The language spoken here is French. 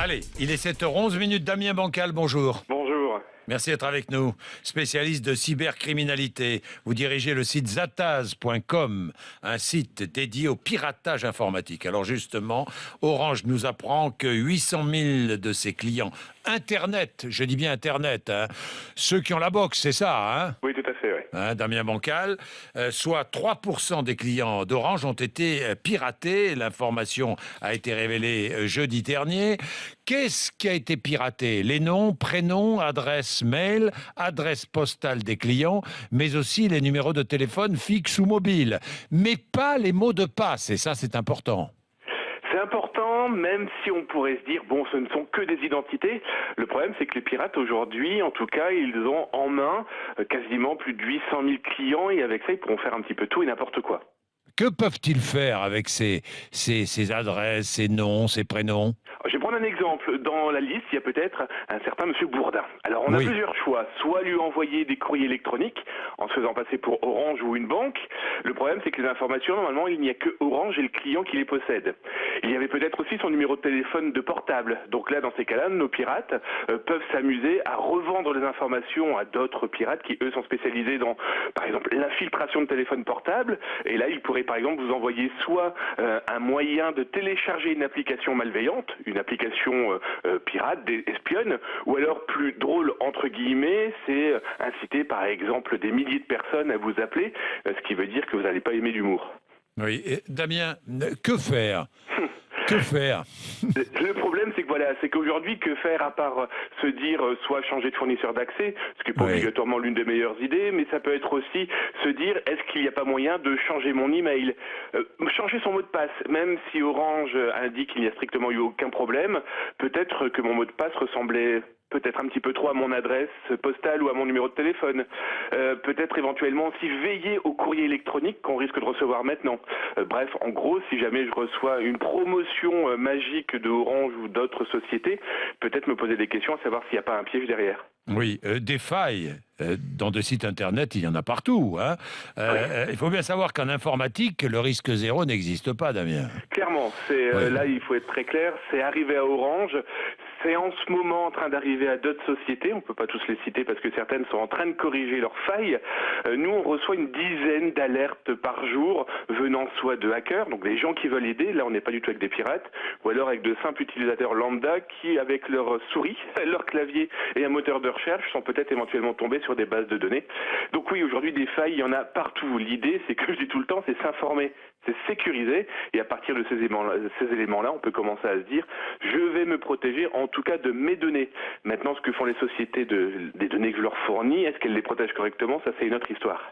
Allez, il est 7h11 minutes. Damien Bancal, bonjour. Bonjour. Merci d'être avec nous. Spécialiste de cybercriminalité, vous dirigez le site zataz.com, un site dédié au piratage informatique. Alors justement, Orange nous apprend que 800 000 de ses clients Internet, je dis bien Internet, hein, ceux qui ont la box, c'est ça, hein? Oui, tout à fait, oui. Hein, Damien Bancal, soit 3% des clients d'Orange ont été piratés. L'information a été révélée jeudi dernier. Qu'est-ce qui a été piraté? Les noms, prénoms, adresses mail, adresses postales des clients, mais aussi les numéros de téléphone fixes ou mobiles. Mais pas les mots de passe, et ça c'est important. C'est important, même si on pourrait se dire, bon, ce ne sont que des identités. Le problème, c'est que les pirates, aujourd'hui, en tout cas, ils ont en main quasiment plus de 800 000 clients, et avec ça, ils pourront faire un petit peu tout et n'importe quoi. Que peuvent-ils faire avec ces adresses, ces noms, ces prénoms? Je vais prendre un exemple. Dans la liste, il y a peut-être un certain monsieur Bourdin. Alors, on a Oui. plusieurs choix. Soit lui envoyer des courriers électroniques en se faisant passer pour Orange ou une banque. Le problème, c'est que les informations, normalement, il n'y a que Orange et le client qui les possède. Il y avait peut-être aussi son numéro de téléphone de portable. Donc là, dans ces cas-là, nos pirates peuvent s'amuser à revendre les informations à d'autres pirates qui, eux, sont spécialisés dans, par exemple, l'infiltration de téléphones portables. Et là, ils pourraient, par exemple, vous envoyer soit un moyen de télécharger une application malveillante, une application pirate, espionne, ou alors plus drôle entre guillemets, c'est inciter par exemple des milliers de personnes à vous appeler, ce qui veut dire que vous n'allez pas aimer l'humour. Oui. Et Damien, que faire? Que faire? Le problème, c'est que voilà, c'est qu'aujourd'hui, que faire à part se dire soit changer de fournisseur d'accès, ce qui n'est pas Oui. obligatoirement l'une des meilleures idées, mais ça peut être aussi se dire est-ce qu'il n'y a pas moyen de changer mon email, changer son mot de passe, même si Orange indique qu'il n'y a strictement eu aucun problème, peut-être que mon mot de passe ressemblait peut-être un petit peu trop à mon adresse postale ou à mon numéro de téléphone. Peut-être éventuellement aussi veiller au courrier électronique qu'on risque de recevoir maintenant. Bref, en gros, si jamais je reçois une promotion magique de Orange ou d'autres sociétés, peut-être me poser des questions à savoir s'il n'y a pas un piège derrière. Oui, des failles dans des sites internet, il y en a partout, hein. Oui. Il faut bien savoir qu'en informatique, le risque zéro n'existe pas, Damien. Clairement, Oui. là il faut être très clair, c'est arrivé à Orange, c'est en ce moment en train d'arriver à d'autres sociétés, on ne peut pas tous les citer parce que certaines sont en train de corriger leurs failles. Nous on reçoit une dizaine d'alertes par jour venant soit de hackers, donc des gens qui veulent aider, là on n'est pas du tout avec des pirates, ou alors avec de simples utilisateurs lambda qui avec leur souris, leur clavier et un moteur de recherche sont peut-être éventuellement tombés sur des bases de données. Donc oui, aujourd'hui des failles, il y en a partout. L'idée, c'est que je dis tout le temps, c'est s'informer, c'est sécuriser, et à partir de ces éléments-là, on peut commencer à se dire, je vais me protéger en tout cas de mes données. Maintenant, ce que font les sociétés des données que je leur fournis, est-ce qu'elles les protègent correctement? Ça, c'est une autre histoire.